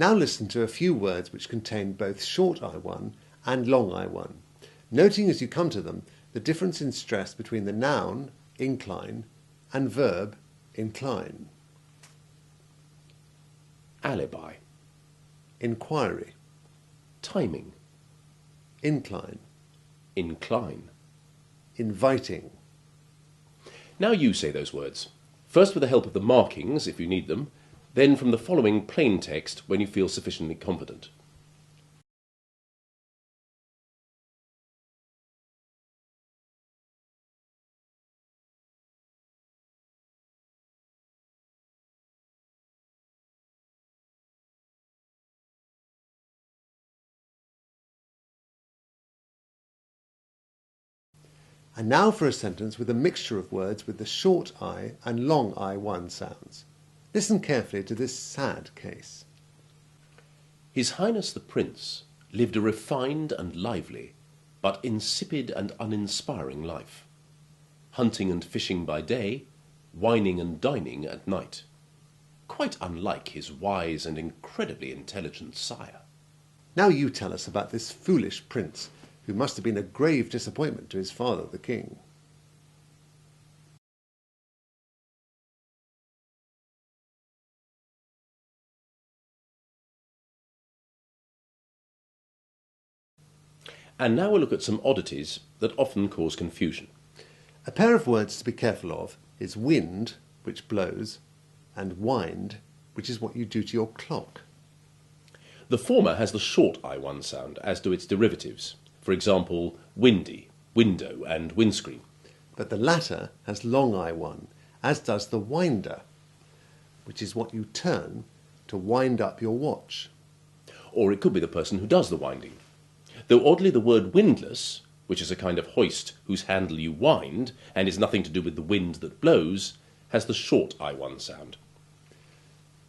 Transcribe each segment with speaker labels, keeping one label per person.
Speaker 1: Now listen to a few words which contain both short I1 and long I1, noting as you come to them the difference in stress between the noun, incline, and verb, incline.
Speaker 2: Alibi.
Speaker 1: Inquiry.
Speaker 2: Timing.
Speaker 1: Incline.
Speaker 2: Incline.
Speaker 1: Inviting.
Speaker 2: Now you say those words. First with the help of the markings, if you need them, then from the following plain text when you feel sufficiently confident.
Speaker 1: And now for a sentence with a mixture of words with the short I and long I1 sounds. Listen carefully to this sad case.
Speaker 2: His Highness the Prince lived a refined and lively, but insipid and uninspiring life, hunting and fishing by day, wining and dining at night, quite unlike his wise and incredibly intelligent sire.
Speaker 1: Now you tell us about this foolish prince who must have been a grave disappointment to his father, the king.
Speaker 2: And now we'll look at some oddities that often cause confusion.
Speaker 1: A pair of words to be careful of is wind, which blows, and wind, which is what you do to your clock.
Speaker 2: The former has the short I1 sound, as do its derivatives. For example, windy, window, and windscreen.
Speaker 1: But the latter has long I1, as does the winder, which is what you turn to wind up your watch.
Speaker 2: Or it could be the person who does the winding. Though oddly the word windlass, which is a kind of hoist whose handle you wind and is nothing to do with the wind that blows, has the short I1 sound.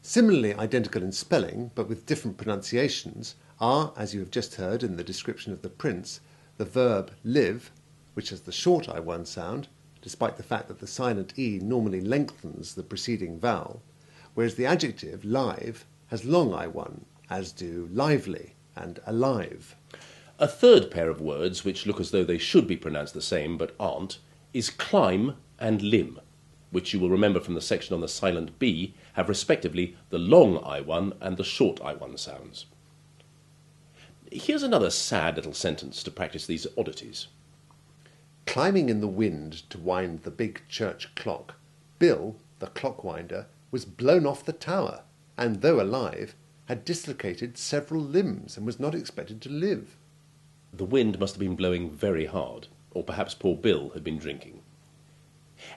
Speaker 1: Similarly identical in spelling, but with different pronunciations, are, as you have just heard in the description of the prince, the verb live, which has the short I1 sound, despite the fact that the silent E normally lengthens the preceding vowel, whereas the adjective live has long I1, as do lively and alive.
Speaker 2: A third pair of words, which look as though they should be pronounced the same but aren't, is climb and limb, which you will remember from the section on the silent B have respectively the long I1 and the short I1 sounds. Here's another sad little sentence to practice these oddities.
Speaker 1: Climbing in the wind to wind the big church clock, Bill, the clockwinder, was blown off the tower, and though alive, had dislocated several limbs and was not expected to live.
Speaker 2: The wind must have been blowing very hard, or perhaps poor Bill had been drinking.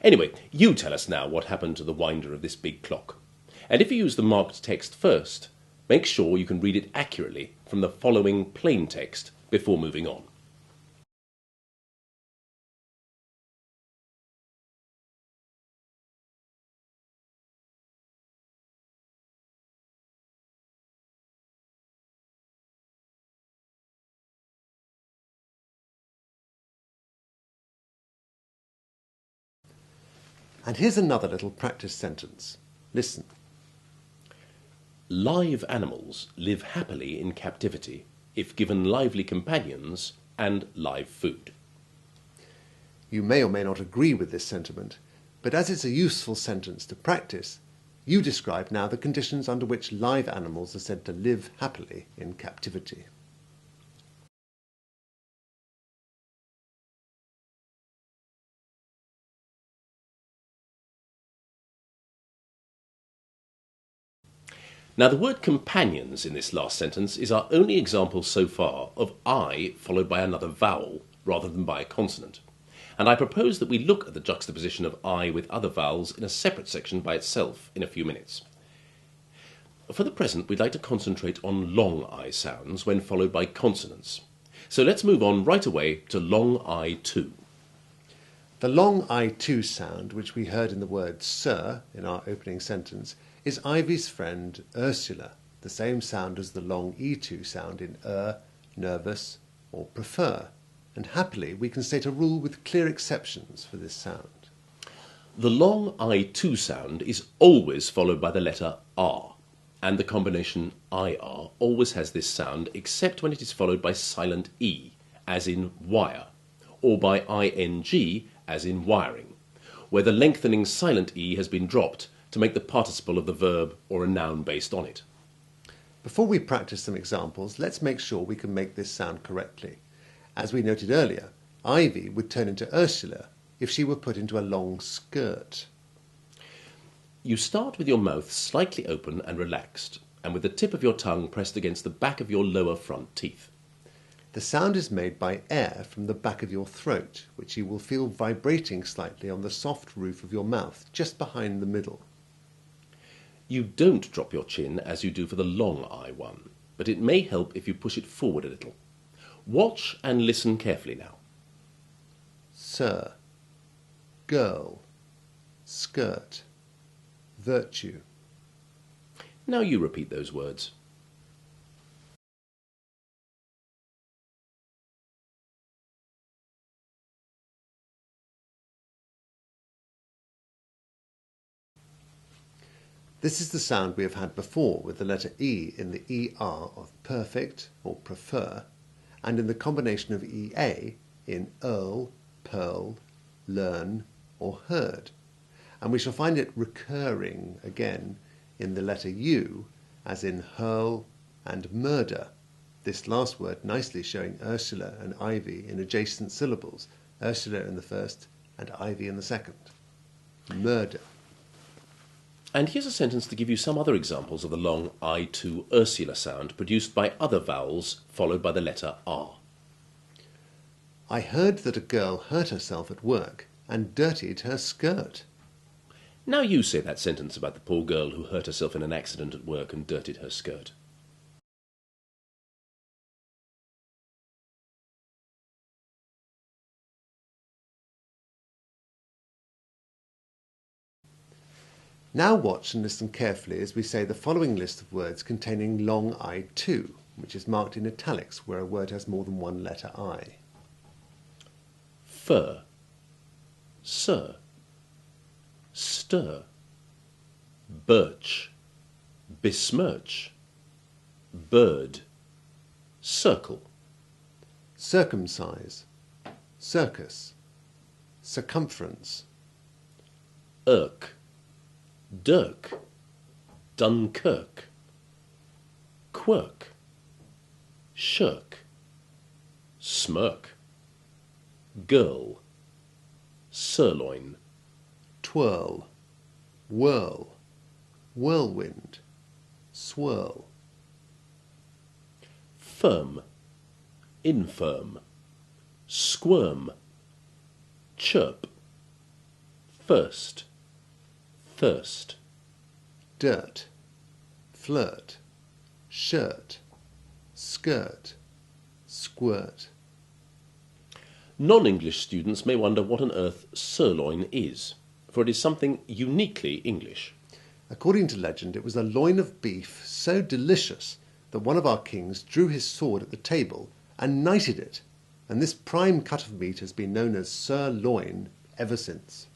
Speaker 2: Anyway, you tell us now what happened to the winder of this big clock. And if you use the marked text first, make sure you can read it accurately from the following plain text before moving on.
Speaker 1: And here's another little practice sentence. Listen.
Speaker 2: Live animals live happily in captivity if given lively companions and live food.
Speaker 1: You may or may not agree with this sentiment, but as it's a useful sentence to practice, you describe now the conditions under which live animals are said to live happily in captivity.
Speaker 2: Now the word companions in this last sentence is our only example so far of I followed by another vowel rather than by a consonant. And I propose that we look at the juxtaposition of I with other vowels in a separate section by itself in a few minutes. For the present, we'd like to concentrate on long I sounds when followed by consonants. So let's move on right away to long I2.
Speaker 1: The long I2 sound, which we heard in the word sir in our opening sentence, is Ivy's friend Ursula, the same sound as the long E2 sound in nervous, or prefer. And happily we can state a rule with clear exceptions for this sound.
Speaker 2: The long I2 sound is always followed by the letter R. and the combination IR always has this sound except when it is followed by silent E, as in wire, or by ING, as in wiring, where the lengthening silent E has been dropped to make the participle of the verb or a noun based on it.
Speaker 1: Before we practice some examples, let's make sure we can make this sound correctly. As we noted earlier, Ivy would turn into Ursula if she were put into a long skirt.
Speaker 2: You start with your mouth slightly open and relaxed, and with the tip of your tongue pressed against the back of your lower front teeth.
Speaker 1: The sound is made by air from the back of your throat, which you will feel vibrating slightly on the soft roof of your mouth, just behind the middle.
Speaker 2: You don't drop your chin as you do for the long I one, but it may help if you push it forward a little. Watch and listen carefully now.
Speaker 1: Sir, girl, skirt, virtue.
Speaker 2: Now you repeat those words.
Speaker 1: This is the sound we have had before with the letter E in the ER of perfect or prefer, and in the combination of EA in earl, pearl, learn or heard. And we shall find it recurring again in the letter U, as in hurl and murder. This last word nicely showing Ursula and Ivy in adjacent syllables, Ursula in the first and Ivy in the second. Murder.
Speaker 2: And here's a sentence to give you some other examples of the long I to Ursula sound produced by other vowels followed by the letter R.
Speaker 1: I heard that a girl hurt herself at work and dirtied her skirt.
Speaker 2: Now you say that sentence about the poor girl who hurt herself in an accident at work and dirtied her skirt.
Speaker 1: Now watch and listen carefully as we say the following list of words containing long I2, which is marked in italics where a word has more than one letter I.
Speaker 2: Fur, sir, stir, birch, besmirch, bird, circle.
Speaker 1: Circumcise, circus, circumference.
Speaker 2: Irk, dirk, Dunkirk, quirk, shirk, smirk, girl, sirloin,
Speaker 1: Twirl, whirl, whirlwind, swirl.
Speaker 2: firm, infirm, squirm, chirp, first, thirst.
Speaker 1: Dirt, flirt, shirt, skirt, squirt.
Speaker 2: Non-English students may wonder what on earth sirloin is, for it is something uniquely English.
Speaker 1: According to legend, it was a loin of beef so delicious that one of our kings drew his sword at the table and knighted it, and this prime cut of meat has been known as sirloin ever since.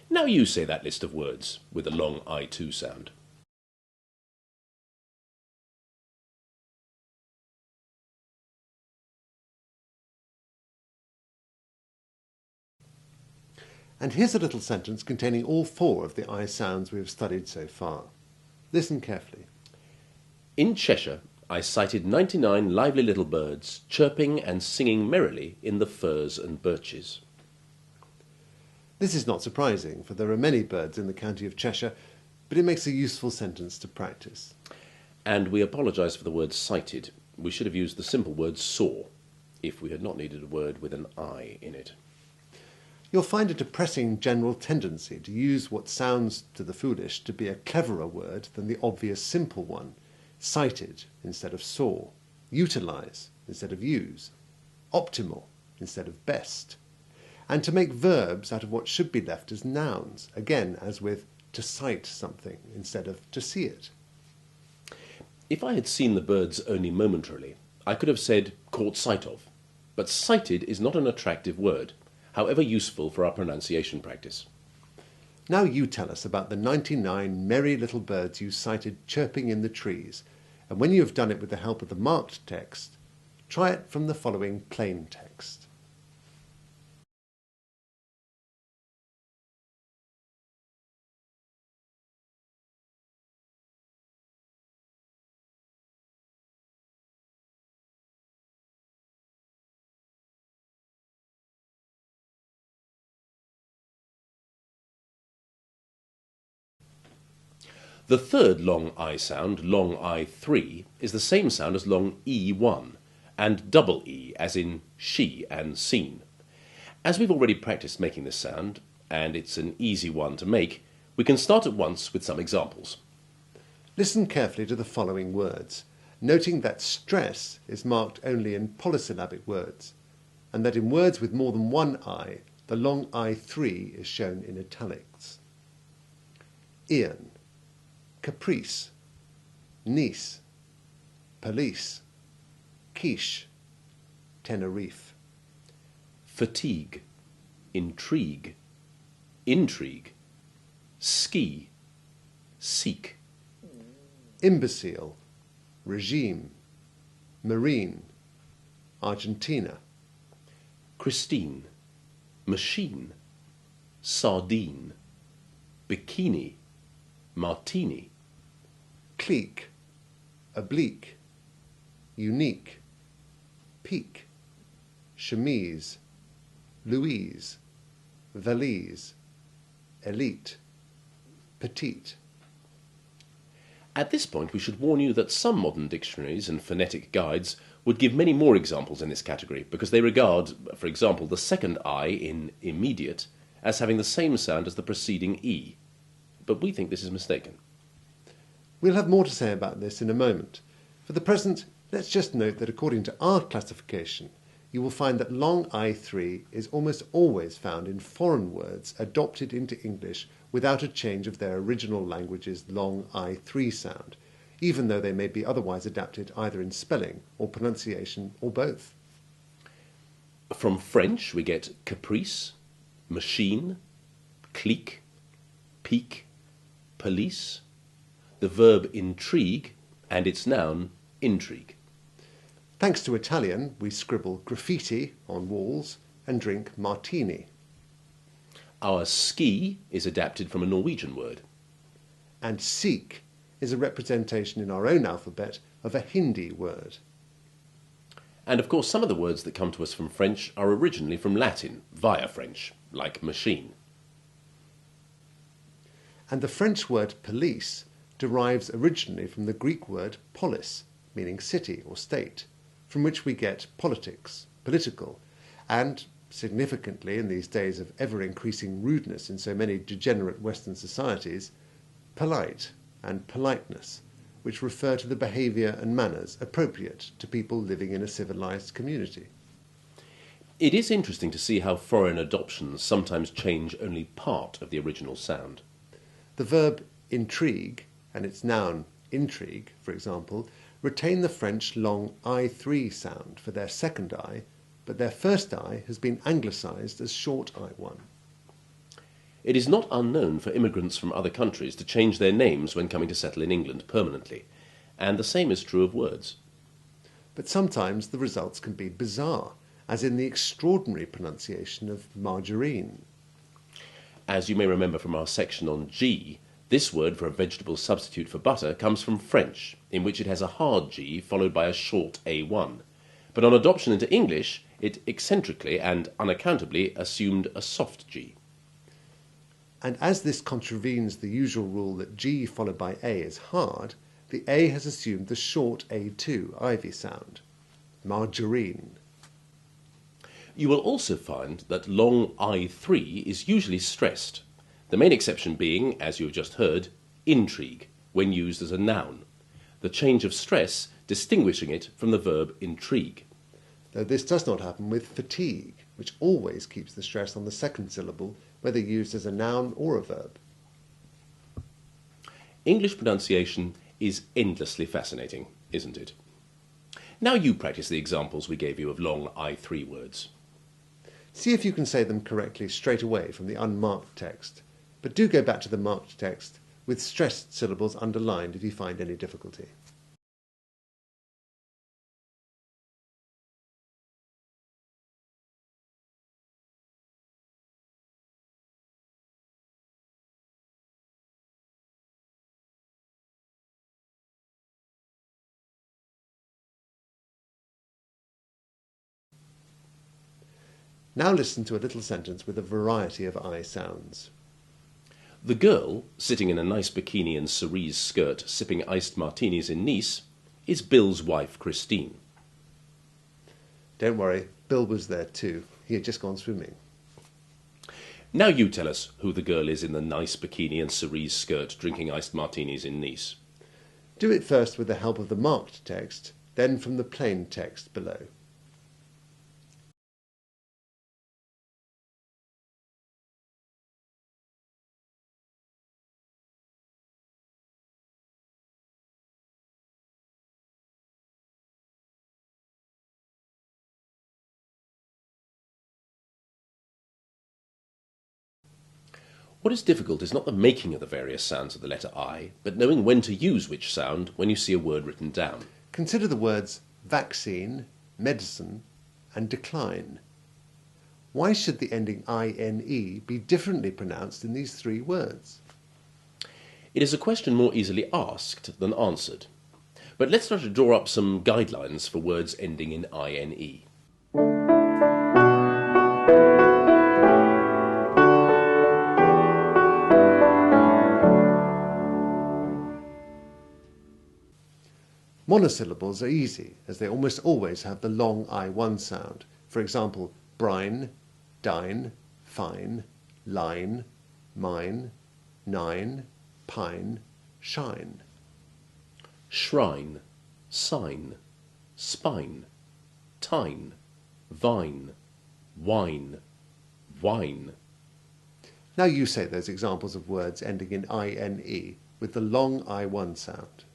Speaker 2: Now you say that list of words with the long I2 sound.
Speaker 1: And here's a little sentence containing all four of the I sounds we have studied so far. Listen carefully.
Speaker 2: In Cheshire, I sighted 99 lively little birds chirping and singing merrily in the furze and birches.
Speaker 1: This is not surprising, for there are many birds in the county of Cheshire, but it makes a useful sentence to practice.
Speaker 2: And we apologise for the word sighted. We should have used the simple word saw, if we had not needed a word with an I in it.
Speaker 1: You'll find a depressing general tendency to use what sounds to the foolish to be a cleverer word than the obvious simple one, sighted instead of saw, utilise instead of use, optimal instead of best, and to make verbs out of what should be left as nouns, again as with to sight something instead of to see it.
Speaker 2: If I had seen the birds only momentarily, I could have said caught sight of, but sighted is not an attractive word, however useful for our pronunciation practice.
Speaker 1: Now you tell us about the 99 merry little birds you sighted chirping in the trees, and when you have done it with the help of the marked text, try it from the following plain text.
Speaker 2: The third long I sound, long I3, is the same sound as long E1, and double E, as in she and seen. As we've already practiced making this sound, and it's an easy one to make, we can start at once with some examples.
Speaker 1: Listen carefully to the following words, noting that stress is marked only in polysyllabic words, and that in words with more than one I, the long I3 is shown in italics. Ian, caprice, niece, police, quiche, Tenerife.
Speaker 2: Fatigue, intrigue, intrigue, ski, seek.
Speaker 1: Imbecile, regime, marine, Argentina.
Speaker 2: Christine, machine, sardine, bikini, martini.
Speaker 1: Clique, oblique, unique, peak, chemise, Louise, valise, elite, petite.
Speaker 2: At this point we should warn you that some modern dictionaries and phonetic guides would give many more examples in this category because they regard, for example, the second I in immediate as having the same sound as the preceding E. But we think this is mistaken.
Speaker 1: We'll have more to say about this in a moment. For the present, let's just note that according to our classification, you will find that long I3 is almost always found in foreign words adopted into English without a change of their original language's long I3 sound, even though they may be otherwise adapted either in spelling or pronunciation or both.
Speaker 2: From French we get caprice, machine, clique, pique, police, the verb intrigue, and its noun intrigue.
Speaker 1: Thanks to Italian, we scribble graffiti on walls and drink martini.
Speaker 2: Our ski is adapted from a Norwegian word.
Speaker 1: And seek is a representation in our own alphabet of a Hindi word.
Speaker 2: And of course some of the words that come to us from French are originally from Latin, via French, like machine.
Speaker 1: And the French word police derives originally from the Greek word polis, meaning city or state, from which we get politics, political, and, significantly in these days of ever-increasing rudeness in so many degenerate Western societies, polite and politeness, which refer to the behaviour and manners appropriate to people living in a civilised community.
Speaker 2: It is interesting to see how foreign adoptions sometimes change only part of the original sound.
Speaker 1: The verb intrigue and its noun intrigue, for example, retain the French long I3 sound for their second I, but their first I has been anglicised as short I1.
Speaker 2: It is not unknown for immigrants from other countries to change their names when coming to settle in England permanently, and the same is true of words.
Speaker 1: But sometimes the results can be bizarre, as in the extraordinary pronunciation of margarine.
Speaker 2: As you may remember from our section on G, this word for a vegetable substitute for butter comes from French, in which it has a hard G followed by a short A1. But on adoption into English, it eccentrically and unaccountably assumed a soft G.
Speaker 1: And as this contravenes the usual rule that G followed by A is hard, the A has assumed the short A2 ivy sound, margarine.
Speaker 2: You will also find that long I3 is usually stressed, the main exception being, as you have just heard, intrigue, when used as a noun, the change of stress distinguishing it from the verb intrigue.
Speaker 1: Though this does not happen with fatigue, which always keeps the stress on the second syllable, whether used as a noun or a verb.
Speaker 2: English pronunciation is endlessly fascinating, isn't it? Now you practice the examples we gave you of long I3 words.
Speaker 1: See if you can say them correctly straight away from the unmarked text, but do go back to the marked text with stressed syllables underlined if you find any difficulty. Now listen to a little sentence with a variety of I sounds.
Speaker 2: The girl, sitting in a nice bikini and cerise skirt, sipping iced martinis in Nice, is Bill's wife, Christine.
Speaker 1: Don't worry, Bill was there too. He had just gone swimming.
Speaker 2: Now you tell us who the girl is in the nice bikini and cerise skirt drinking iced martinis in Nice.
Speaker 1: Do it first with the help of the marked text, then from the plain text below.
Speaker 2: What is difficult is not the making of the various sounds of the letter I, but knowing when to use which sound when you see a word written down.
Speaker 1: Consider the words vaccine, medicine, and decline. Why should the ending ine be differently pronounced in these three words?
Speaker 2: It is a question more easily asked than answered. But let's try to draw up some guidelines for words ending in ine.
Speaker 1: Monosyllables are easy, as they almost always have the long I1 sound. For example, brine, dine, fine, line, mine, nine, pine, shine.
Speaker 2: Shrine, sign, spine, tine, vine, wine, wine.
Speaker 1: Now you say those examples of words ending in ine with the long I1 sound.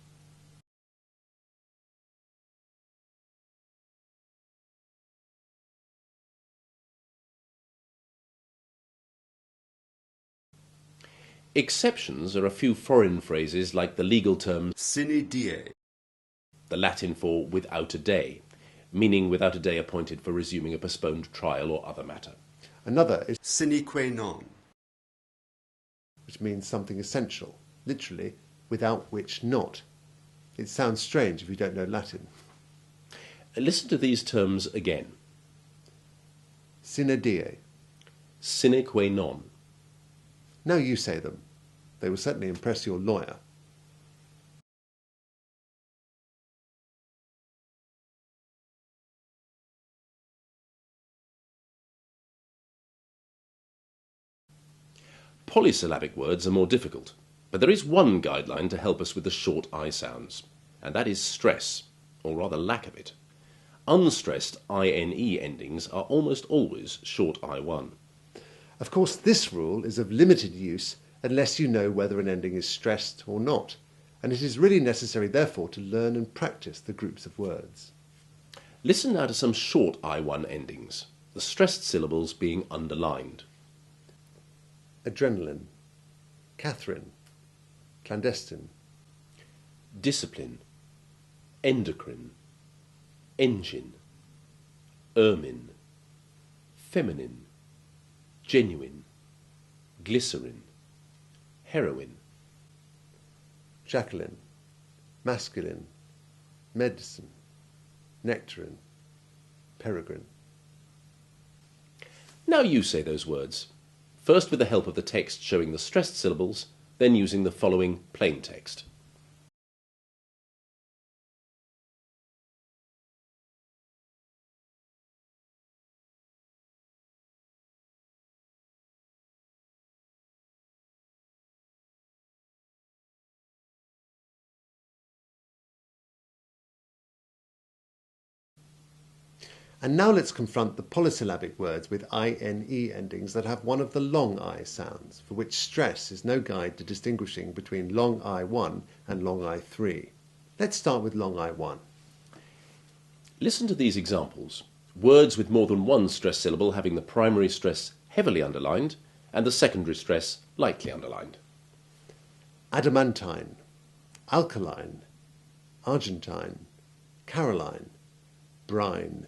Speaker 2: Exceptions are a few foreign phrases like the legal term
Speaker 3: sine die,
Speaker 2: the Latin for without a day, meaning without a day appointed for resuming a postponed trial or other matter.
Speaker 1: Another is
Speaker 3: sine qua non,
Speaker 1: which means something essential, literally, without which not. It sounds strange if you don't know Latin.
Speaker 2: Listen to these terms again.
Speaker 1: Sine die.
Speaker 2: Sine qua non.
Speaker 1: Now you say them. They will certainly impress your lawyer.
Speaker 2: Polysyllabic words are more difficult, but there is one guideline to help us with the short I sounds, and that is stress, or rather lack of it. Unstressed ine endings are almost always short I1.
Speaker 1: Of course, this rule is of limited use unless you know whether an ending is stressed or not, and it is really necessary, therefore, to learn and practice the groups of words.
Speaker 2: Listen now to some short I1 endings, the stressed syllables being underlined.
Speaker 1: Adrenaline, Catherine, clandestine,
Speaker 2: Discipline, endocrine, engine, ermine, feminine, genuine, glycerin, heroin.
Speaker 1: Jacqueline, masculine, medicine, nectarine, peregrine.
Speaker 2: Now you say those words, first with the help of the text showing the stressed syllables, then using the following plain text.
Speaker 1: And now let's confront the polysyllabic words with ine endings that have one of the long I sounds, for which stress is no guide to distinguishing between long I1 and long I3. Let's start with long I1.
Speaker 2: Listen to these examples. Words with more than one stressed syllable having the primary stress heavily underlined, and the secondary stress lightly underlined.
Speaker 1: Adamantine, alkaline, argentine, Caroline, brine,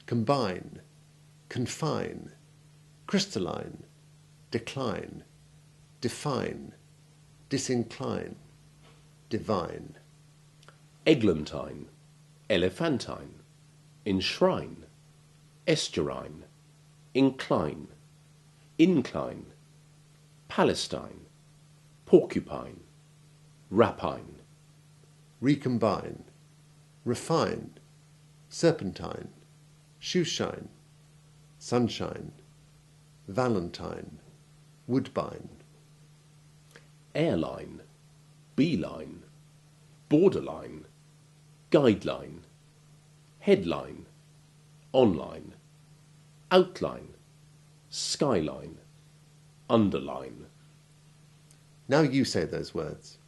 Speaker 1: combine, confine, crystalline, decline, define, disincline, divine.
Speaker 2: Eglantine, elephantine, enshrine, estuarine, incline, Palestine, porcupine, rapine.
Speaker 1: Recombine, refine, serpentine, shoeshine, sunshine, valentine, woodbine.
Speaker 2: Airline, beeline, borderline, guideline, headline, online, outline, skyline, underline.
Speaker 1: Now you say those words.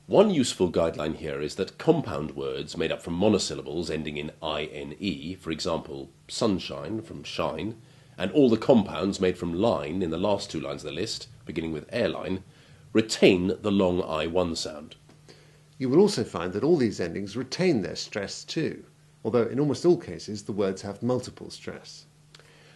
Speaker 2: One useful guideline here is that compound words made up from monosyllables ending in ine, for example, sunshine from shine, and all the compounds made from line in the last two lines of the list, beginning with airline, retain the long I1 sound.
Speaker 1: You will also find that all these endings retain their stress too, although in almost all cases the words have multiple stress.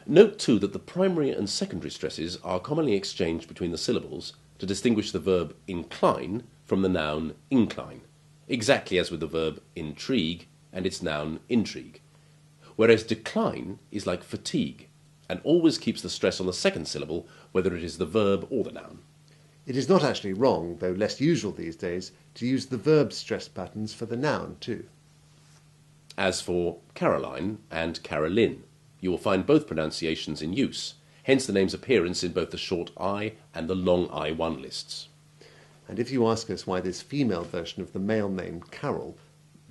Speaker 2: Note too that the primary and secondary stresses are commonly exchanged between the syllables to distinguish the verb incline from the noun incline, exactly as with the verb intrigue and its noun intrigue, whereas decline is like fatigue and always keeps the stress on the second syllable, whether it is the verb or the noun.
Speaker 1: It is not actually wrong, though less usual these days, to use the verb stress patterns for the noun too.
Speaker 2: As for Caroline and Carolyn, you will find both pronunciations in use, hence the name's appearance in both the short I and the long I1 lists.
Speaker 1: And if you ask us why this female version of the male name Carol,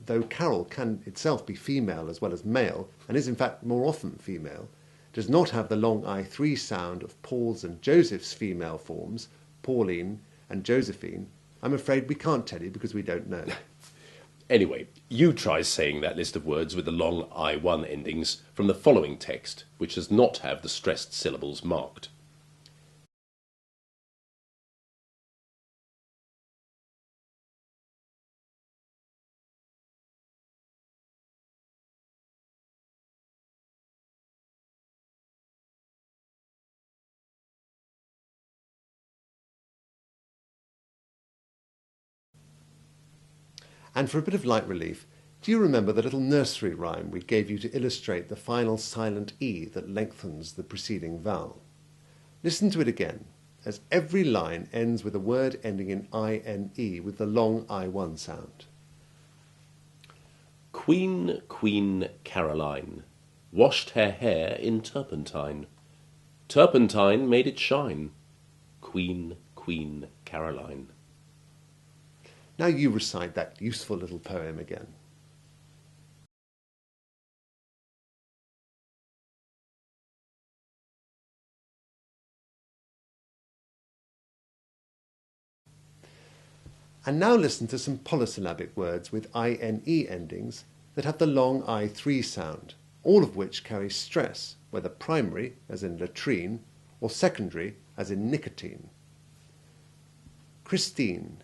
Speaker 1: though Carol can itself be female as well as male, and is in fact more often female, does not have the long I3 sound of Paul's and Joseph's female forms, Pauline and Josephine, I'm afraid we can't tell you because we don't know.
Speaker 2: Anyway, you try saying that list of words with the long I1 endings from the following text, which does not have the stressed syllables marked.
Speaker 1: And for a bit of light relief, do you remember the little nursery rhyme we gave you to illustrate the final silent E that lengthens the preceding vowel? Listen to it again, as every line ends with a word ending in INE with the long I1 sound.
Speaker 2: Queen, Queen Caroline, washed her hair in turpentine. Turpentine made it shine. Queen, Queen Caroline.
Speaker 1: Now you recite that useful little poem again. And now listen to some polysyllabic words with INE endings that have the long I3 sound, all of which carry stress, whether primary, as in latrine, or secondary, as in nicotine. Christine,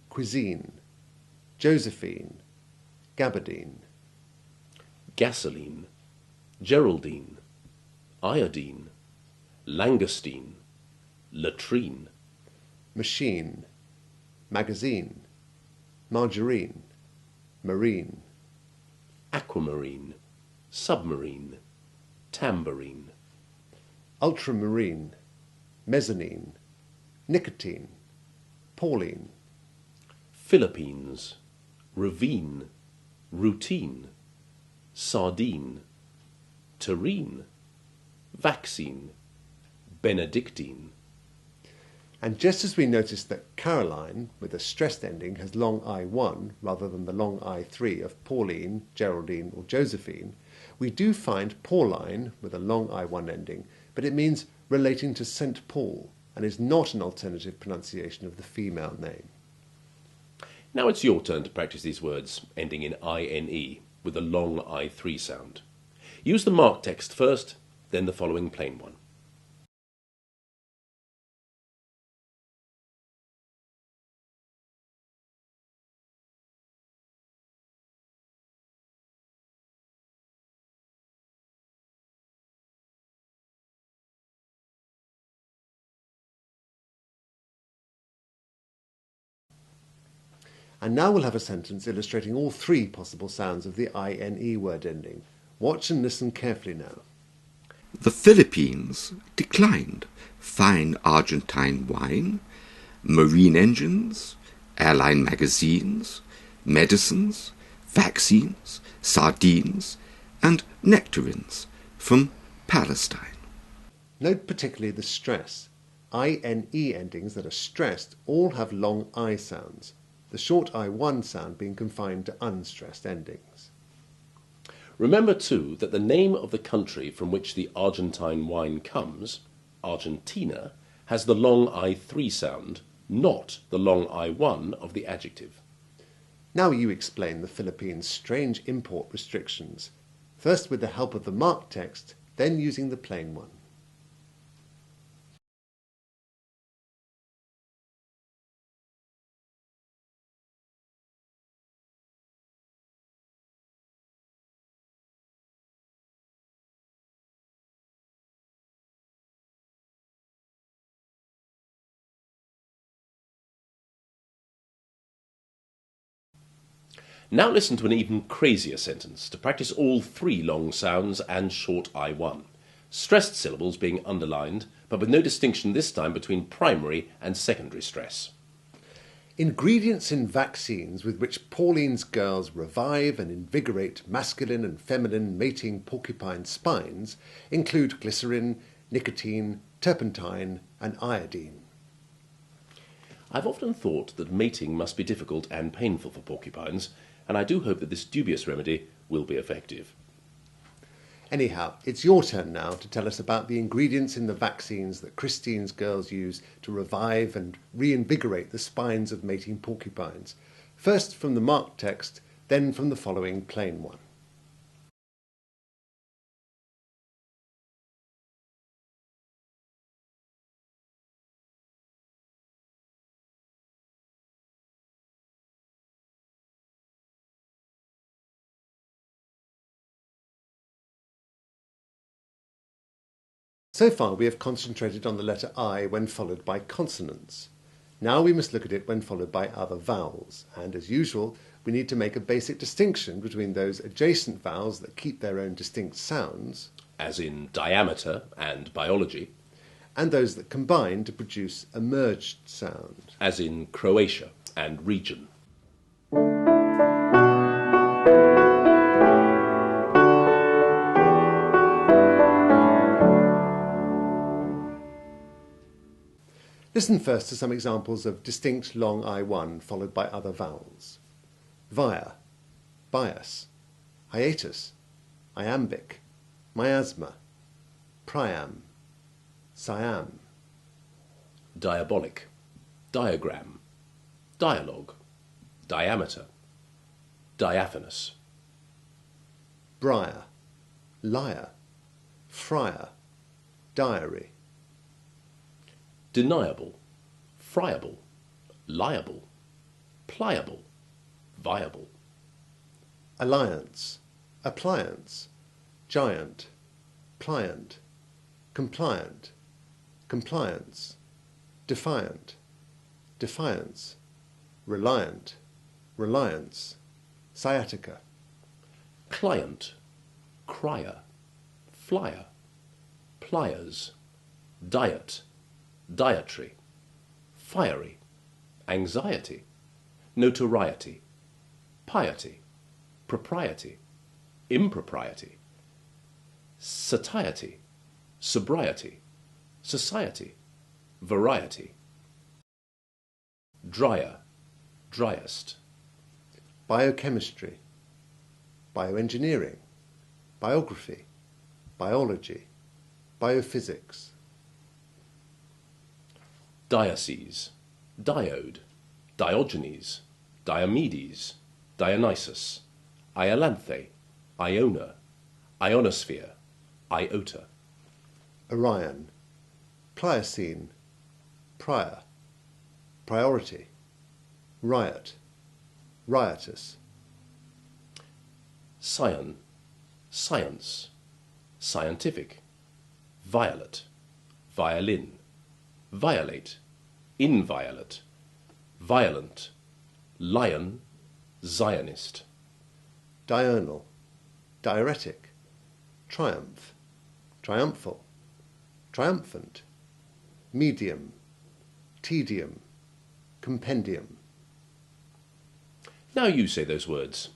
Speaker 1: cuisine, Josephine, gabardine.
Speaker 2: Gasoline, Geraldine, iodine, langoustine, latrine.
Speaker 1: Machine, magazine, margarine, marine.
Speaker 2: Aquamarine, submarine, tambourine.
Speaker 1: Ultramarine, mezzanine, nicotine, Pauline.
Speaker 2: Philippines, ravine, routine, sardine, terrine, vaccine, benedictine.
Speaker 1: And just as we noticed that Caroline, with a stressed ending, has long I1 rather than the long I3 of Pauline, Geraldine or Josephine, we do find Pauline with a long I1 ending, but it means relating to St. Paul and is not an alternative pronunciation of the female name.
Speaker 2: Now it's your turn to practice these words ending in ine with a long I3 sound. Use the marked text first, then the following plain one.
Speaker 1: And now we'll have a sentence illustrating all three possible sounds of the INE word ending. Watch and listen carefully now.
Speaker 3: The Philippines declined fine Argentine wine, marine engines, airline magazines, medicines, vaccines, sardines, and nectarines from Palestine.
Speaker 1: Note particularly the stress. INE endings that are stressed all have long I sounds, the short I1 sound being confined to unstressed endings.
Speaker 2: Remember too that the name of the country from which the Argentine wine comes, Argentina, has the long I3 sound, not the long I1 of the adjective.
Speaker 1: Now you explain the Philippines' strange import restrictions, first with the help of the marked text, then using the plain one.
Speaker 2: Now listen to an even crazier sentence to practice all three long sounds and short I1. Stressed syllables being underlined, but with no distinction this time between primary and secondary stress.
Speaker 1: Ingredients in vaccines with which Pauline's girls revive and invigorate masculine and feminine mating porcupine spines include glycerin, nicotine, turpentine, and iodine.
Speaker 2: I've often thought that mating must be difficult and painful for porcupines, and I do hope that this dubious remedy will be effective.
Speaker 1: Anyhow, it's your turn now to tell us about the ingredients in the vaccines that Christine's girls use to revive and reinvigorate the spines of mating porcupines. First from the marked text, then from the following plain one. So far we have concentrated on the letter I when followed by consonants. Now we must look at it when followed by other vowels, and as usual we need to make a basic distinction between those adjacent vowels that keep their own distinct sounds,
Speaker 2: as in diameter and biology,
Speaker 1: and those that combine to produce a merged sound,
Speaker 2: as in Croatia and region.
Speaker 1: Listen first to some examples of distinct long I1 followed by other vowels. Via, bias, hiatus, iambic, miasma, priam, siam.
Speaker 2: Diabolic, diagram, dialogue, diameter, diaphanous.
Speaker 1: Briar, liar, friar, diary.
Speaker 2: Deniable, friable, liable, pliable, viable.
Speaker 1: Alliance, appliance, giant, pliant, compliant, compliance, defiant, defiance, reliant, reliance, sciatica.
Speaker 2: Client, crier, flyer, pliers, diet, dietary, fiery, anxiety, notoriety, piety, propriety, impropriety, satiety, sobriety, society, variety, drier, driest.
Speaker 1: biochemistry, bioengineering, biography, biology, biophysics.
Speaker 2: Diocese, diode, Diogenes, Diomedes, Dionysus, Iolanthe, Iona, ionosphere, iota.
Speaker 1: Orion, Pliocene, prior, priority, riot, riotous.
Speaker 2: Scion, science, scientific, violet, violin, violate, inviolate, violent, lion, Zionist.
Speaker 1: Diurnal, diuretic, triumph, triumphal, triumphant, medium, tedium, compendium.
Speaker 2: Now you say those words.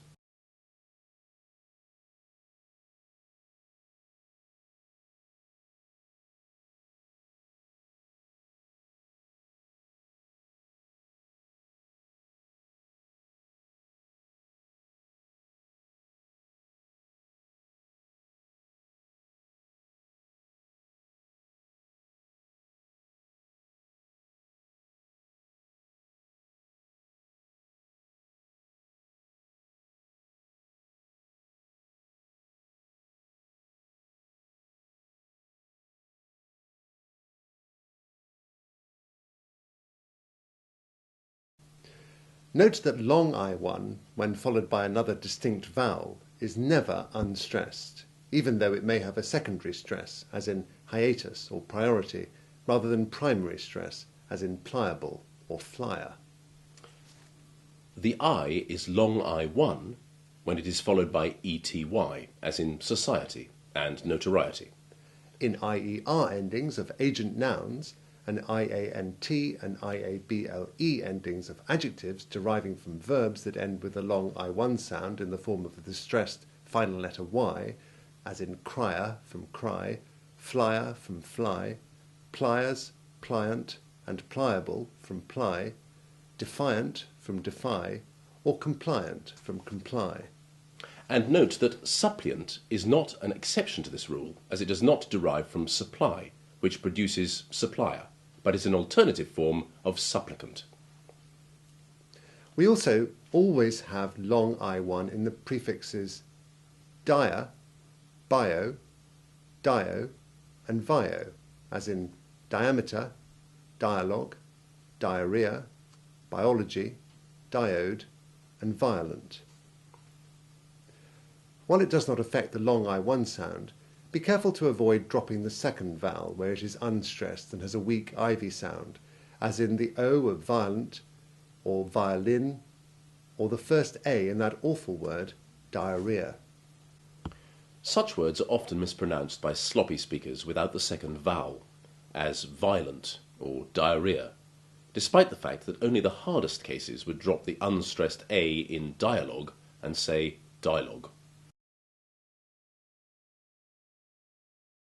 Speaker 1: Note that long I1, when followed by another distinct vowel, is never unstressed, even though it may have a secondary stress, as in hiatus or priority, rather than primary stress, as in pliable or flyer.
Speaker 2: The I is long I1 when it is followed by ety, as in society and notoriety.
Speaker 1: In IER endings of agent nouns, and IANT and IABLE endings of adjectives deriving from verbs that end with a long I1 sound in the form of the stressed final letter Y, as in crier from cry, flyer from fly, pliers, pliant, and pliable from ply, defiant from defy, or compliant from comply.
Speaker 2: And note that suppliant is not an exception to this rule, as it does not derive from supply, which produces supplier, but is an alternative form of supplicant.
Speaker 1: We also always have long I1 in the prefixes dia, bio, dio, and vio, as in diameter, dialogue, diarrhea, biology, diode, and violent. While it does not affect the long I1 sound, be careful to avoid dropping the second vowel where it is unstressed and has a weak ivy sound, as in the O of violent, or violin, or the first A in that awful word, diarrhea.
Speaker 2: Such words are often mispronounced by sloppy speakers without the second vowel, as violent or diarrhea, despite the fact that only the hardest cases would drop the unstressed A in dialogue and say dialogue.